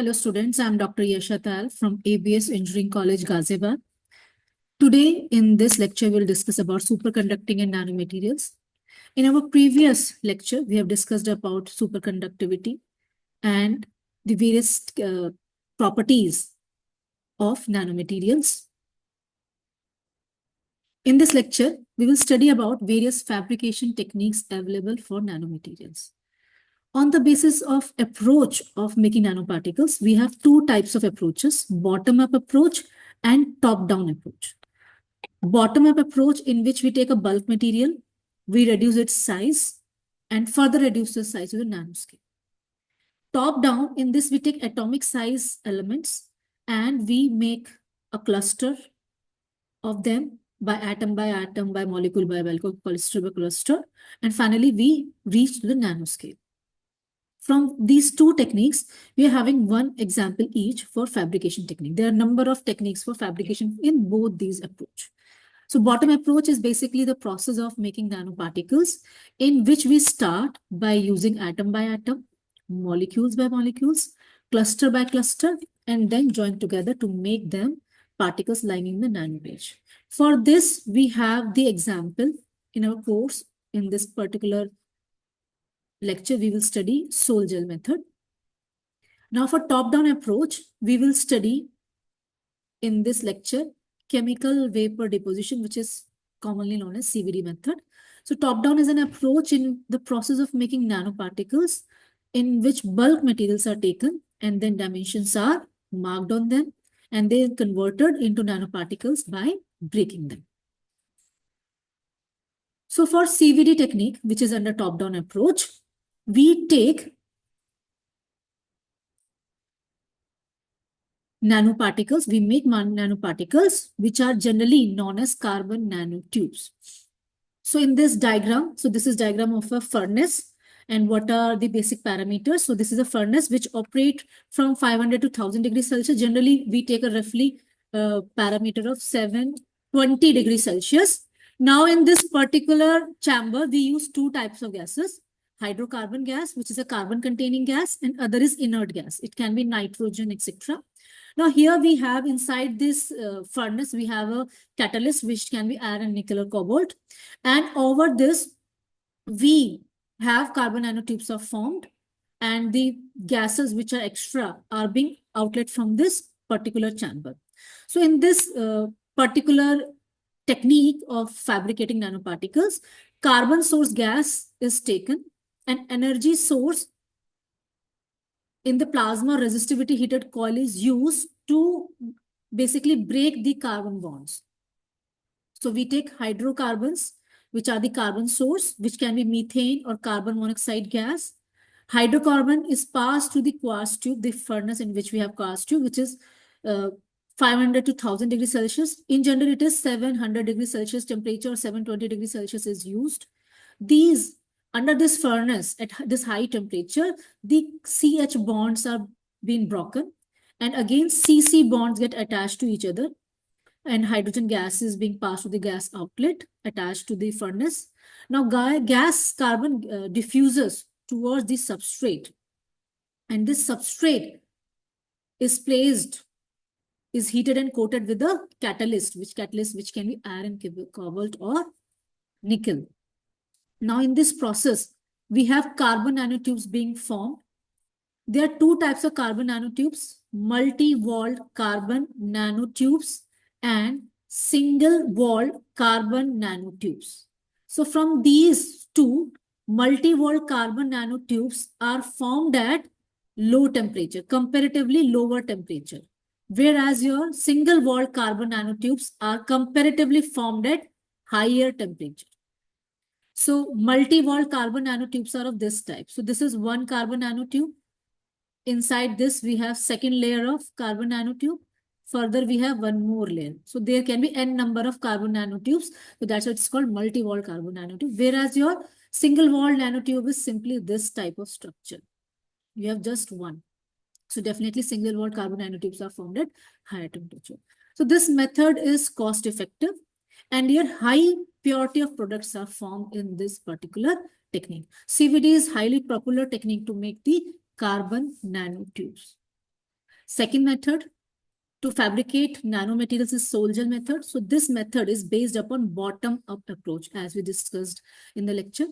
Hello students, I am Dr. Yasha Tal from ABES Engineering College, Ghaziabad. Today in this lecture, we'll discuss about superconducting and nanomaterials. In our previous lecture, we have discussed about superconductivity and the various properties of nanomaterials. In this lecture, we will study about various fabrication techniques available for nanomaterials. On the basis of approach of making nanoparticles, we have two types of approaches, bottom-up approach and top-down approach. Bottom-up approach in which we take a bulk material, we reduce its size and further reduce the size to the nanoscale. Top-down, in this we take atomic size elements and we make a cluster of them by atom, by molecule, by cluster by cluster, and finally we reach to the nanoscale. From these two techniques, we are having one example each for fabrication technique. There are a number of techniques for fabrication in both these approach. So bottom approach is basically the process of making nanoparticles in which we start by using atom by atom, molecules by molecules, cluster by cluster, and then join together to make them particles lying in the nanometer. For this, we have the example in our course. In this particular lecture, we will study Sol gel method. Now for top-down approach, we will study in this lecture chemical vapor deposition, which is commonly known as CVD method. So top-down is an approach in the process of making nanoparticles in which bulk materials are taken and then dimensions are marked on them and they are converted into nanoparticles by breaking them. So for CVD technique, which is under top-down approach, we take nanoparticles, we make nanoparticles, which are generally known as carbon nanotubes. So in this diagram, so this is diagram of a furnace and what are the basic parameters. So this is a furnace which operate from 500 to 1000 degrees Celsius. Generally, we take a roughly parameter of 720 degrees Celsius. Now in this particular chamber, we use two types of gases. Hydrocarbon gas, which is a carbon containing gas, and other is inert gas. It can be nitrogen, etc. Now here we have inside this furnace, we have a catalyst which can be iron, nickel or cobalt. And over this, we have carbon nanotubes are formed and the gases which are extra are being outlet from this particular chamber. So in this particular technique of fabricating nanoparticles, carbon source gas is taken and energy source in the plasma resistivity heated coil is used to basically break the carbon bonds. So we take hydrocarbons, which are the carbon source, which can be methane or carbon monoxide gas. Hydrocarbon is passed to the quartz tube, the furnace in which we have quartz tube, which is 500 to 1000 degrees Celsius. In general, it is 700 degrees Celsius temperature, 720 degrees Celsius is used. These under this furnace at this high temperature, the CH bonds are being broken and again CC bonds get attached to each other and hydrogen gas is being passed to the gas outlet attached to the furnace. Now gas carbon diffuses towards the substrate and this substrate is heated and coated with a catalyst which can be iron, cobalt or nickel. Now in this process, we have carbon nanotubes being formed. There are two types of carbon nanotubes, multi-walled carbon nanotubes and single-walled carbon nanotubes. So from these two, multi-walled carbon nanotubes are formed at low temperature, comparatively lower temperature, whereas your single-walled carbon nanotubes are comparatively formed at higher temperature. So multi-walled carbon nanotubes are of this type. So this is one carbon nanotube. Inside this, we have second layer of carbon nanotube. Further, we have one more layer. So there can be n number of carbon nanotubes. So that's why it's called multi-walled carbon nanotube. Whereas your single-walled nanotube is simply this type of structure. You have just one. So definitely single-walled carbon nanotubes are formed at higher temperature. So this method is cost-effective and your high purity of products are formed in this particular technique. CVD is highly popular technique to make the carbon nanotubes. Second method to fabricate nanomaterials is sol gel method. So this method is based upon bottom-up approach, as we discussed in the lecture.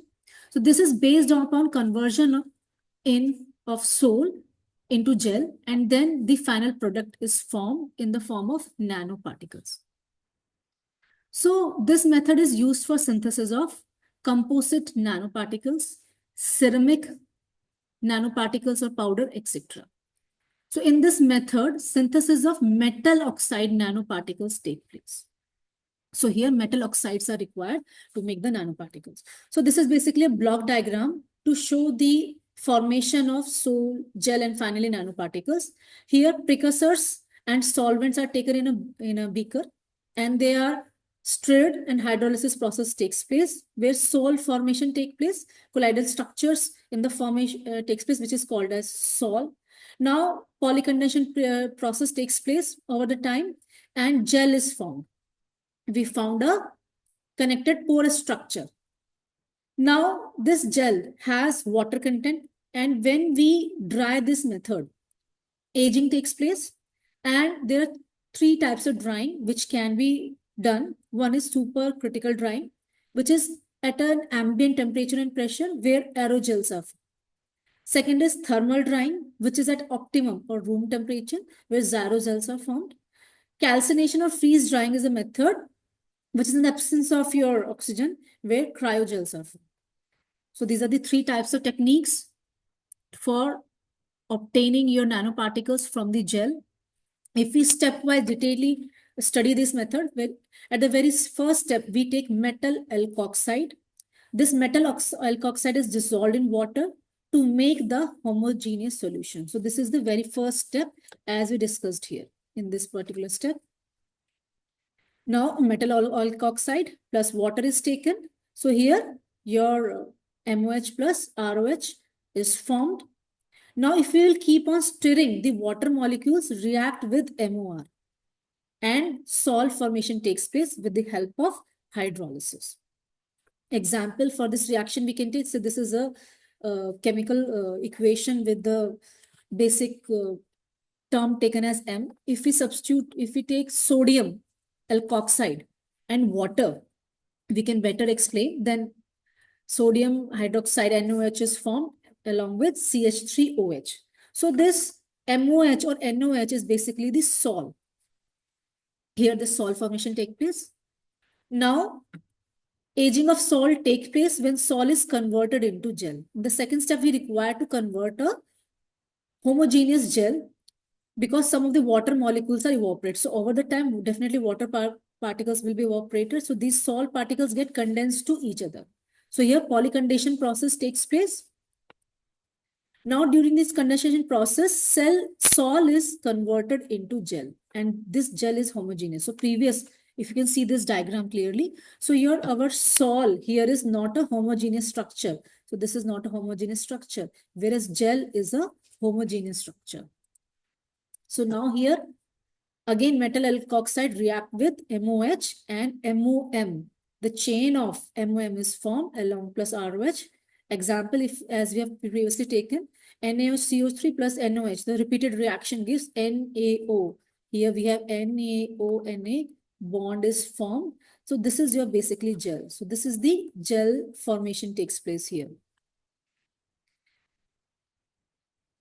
So this is based upon conversion of sol into gel, and then the final product is formed in the form of nanoparticles. So this method is used for synthesis of composite nanoparticles, ceramic nanoparticles or powder, etc. So in this method, synthesis of metal oxide nanoparticles take place. So here metal oxides are required to make the nanoparticles. So this is basically a block diagram to show the formation of sol, gel, and finally nanoparticles. Here precursors and solvents are taken in a beaker, and they are stirred, and hydrolysis process takes place where sol formation takes place. Colloidal structures in the formation takes place, which is called as sol. Now polycondensation process takes place over the time, and gel is formed. We found a connected porous structure. Now this gel has water content, and when we dry this method, aging takes place, and there are three types of drying which can be done. One is supercritical drying, which is at an ambient temperature and pressure where aerogels are. Second is thermal drying, which is at optimum or room temperature where aerogels are formed. Calcination or freeze drying is a method which is in the absence of your oxygen, where cryogels are formed. So these are the three types of techniques for obtaining your nanoparticles from the gel. If we stepwise detailedly study this method, at the very first step, we take metal alkoxide. This metal alkoxide is dissolved in water to make the homogeneous solution. So this is the very first step, as we discussed here in this particular step. Now metal alkoxide plus water is taken. So here your MOH plus ROH is formed. Now if we will keep on stirring, the water molecules react with MOR, and sol formation takes place with the help of hydrolysis. Example for this reaction we can take, so this is a chemical equation with the basic term taken as M. If we take sodium alkoxide and water, we can better explain. Then sodium hydroxide NOH is formed along with CH3OH. So this MOH or NOH is basically the sol. Here the sol formation takes place. Now aging of sol takes place when sol is converted into gel. In the second step, we require to convert a homogeneous gel because some of the water molecules are evaporated. So over the time, definitely water particles will be evaporated. So these sol particles get condensed to each other. So here polykondensation process takes place. Now during this condensation process, sol is converted into gel, and this gel is homogeneous. So if you can see this diagram clearly, so here our sol here is not a homogeneous structure. So this is not a homogeneous structure, whereas gel is a homogeneous structure. So now here, again, metal alkoxide react with MOH and MOM. The chain of MOM is formed along plus ROH. Example, as we have previously taken, NaOCO3 plus NOH, the repeated reaction gives NaO. Here we have NaO, bond is formed. So this is your basically gel. So this is the gel formation takes place here.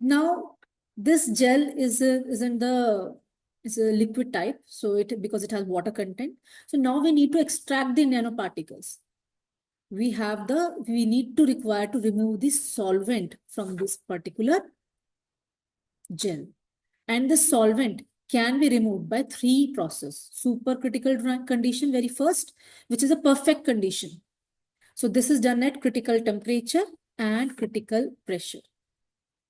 Now, this gel is a liquid type, so because it has water content. So now we need to extract the nanoparticles. We need to require to remove the solvent from this particular gel, and the solvent can be removed by three processes. Supercritical condition, very first, which is a perfect condition. So this is done at critical temperature and critical pressure.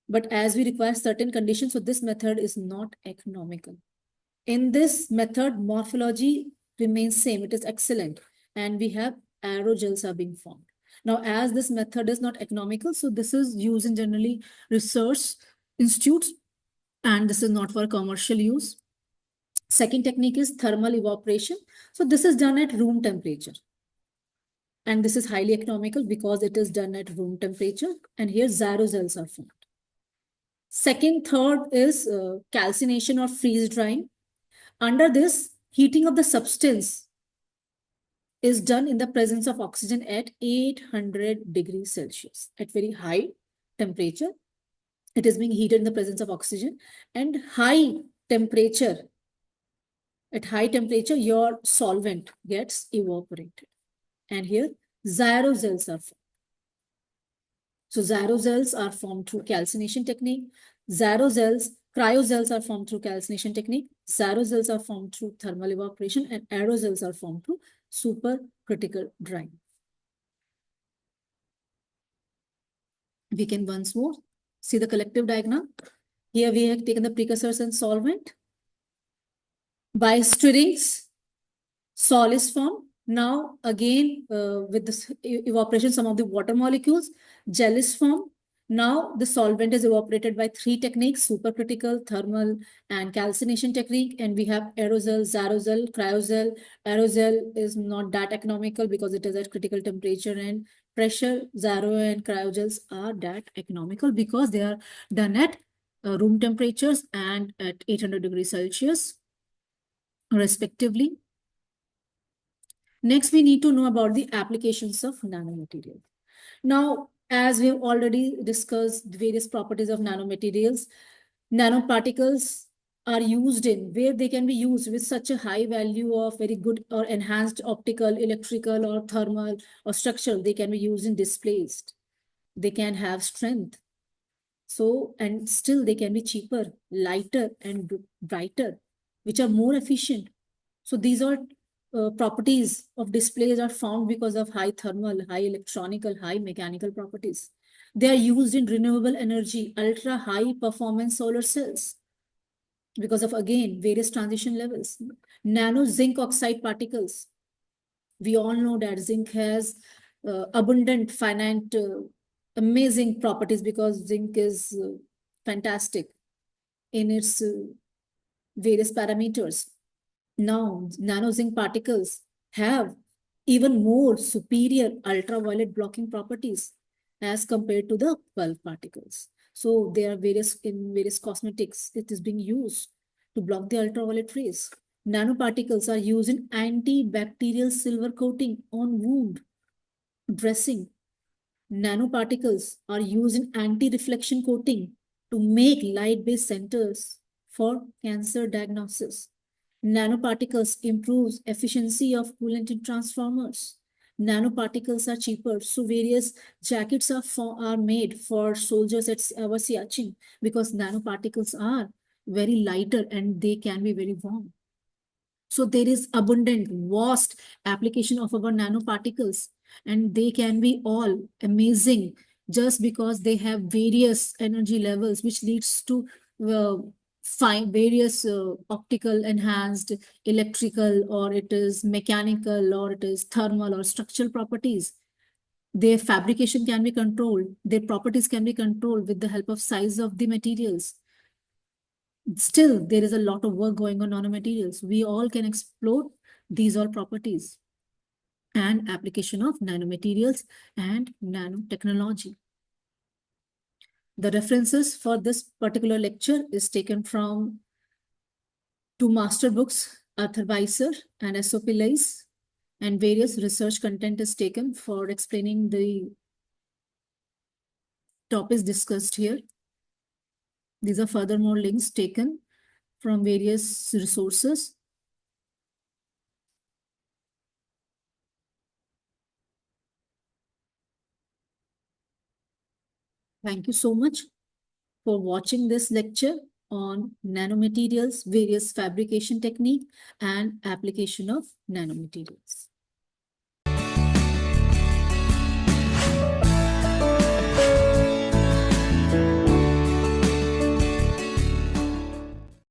But as we require certain conditions, so this method is not economical. In this method, morphology remains same. It is excellent. And we have aerogels are being formed. Now, as this method is not economical, so this is used in generally research institutes, and this is not for commercial use. Second technique is thermal evaporation. So this is done at room temperature. And this is highly economical because it is done at room temperature. And here aerogels are formed. Second, third is calcination or freeze drying. Under this, heating of the substance is done in the presence of oxygen at 800 degrees Celsius. At very high temperature, it is being heated in the presence of oxygen, and temperature, at high temperature, your solvent gets evaporated. And here, xyrozells are formed. So xyrozells are formed through calcination technique. Cryozells are formed through calcination technique. Xyrozells are formed through thermal evaporation, and aerosols are formed through supercritical drying. We can once more see the collective diagram. Here we have taken the precursors and solvent. By stirrings, sol is formed. Now again, with this evaporation, some of the water molecules, gel is formed. Now the solvent is evaporated by three techniques: supercritical, thermal, and calcination technique. And we have aerosol, xyrosol, cryosol. Aerosol is not that economical because it is at critical temperature and pressure. Xyro and cryogels are that economical because they are done at room temperatures and at 800 degrees Celsius, respectively. Next, we need to know about the applications of nanomaterials. Now, as we've already discussed various properties of nanomaterials, nanoparticles are used in where they can be used with such a high value of very good or enhanced optical, electrical, or thermal or structural. They can be used in displays. They can have strength. So, and still they can be cheaper, lighter, and brighter, which are more efficient. So these are properties of displays are found because of high thermal, high electronical, high mechanical properties. They are used in renewable energy, ultra high performance solar cells because of, again, various transition levels. Nano zinc oxide particles. We all know that zinc has abundant, finite, amazing properties because zinc is fantastic in its various parameters. Now, nano zinc particles have even more superior ultraviolet blocking properties as compared to the bulk particles. So there are in various cosmetics, it is being used to block the ultraviolet rays. Nanoparticles are used in antibacterial silver coating on wound dressing. Nanoparticles are used in anti-reflection coating to make light-based centers for cancer diagnosis. Nanoparticles improves efficiency of coolant in transformers. Nanoparticles are cheaper, so various jackets are made for soldiers at our Siachen because nanoparticles are very lighter and they can be very warm. So there is abundant, vast application of our nanoparticles, and they can be all amazing just because they have various energy levels, which leads to various optical enhanced, electrical, or it is mechanical, or it is thermal or structural properties. Their fabrication can be controlled. Their properties can be controlled with the help of size of the materials. Still, there is a lot of work going on nanomaterials. We all can explore these all properties and application of nanomaterials and nanotechnology. The references for this particular lecture is taken from two master books, Arthur Weiser and SOP Leis, and various research content is taken for explaining the topics discussed here. These are furthermore links taken from various resources. Thank you so much for watching this lecture on nanomaterials, various fabrication technique, and application of nanomaterials.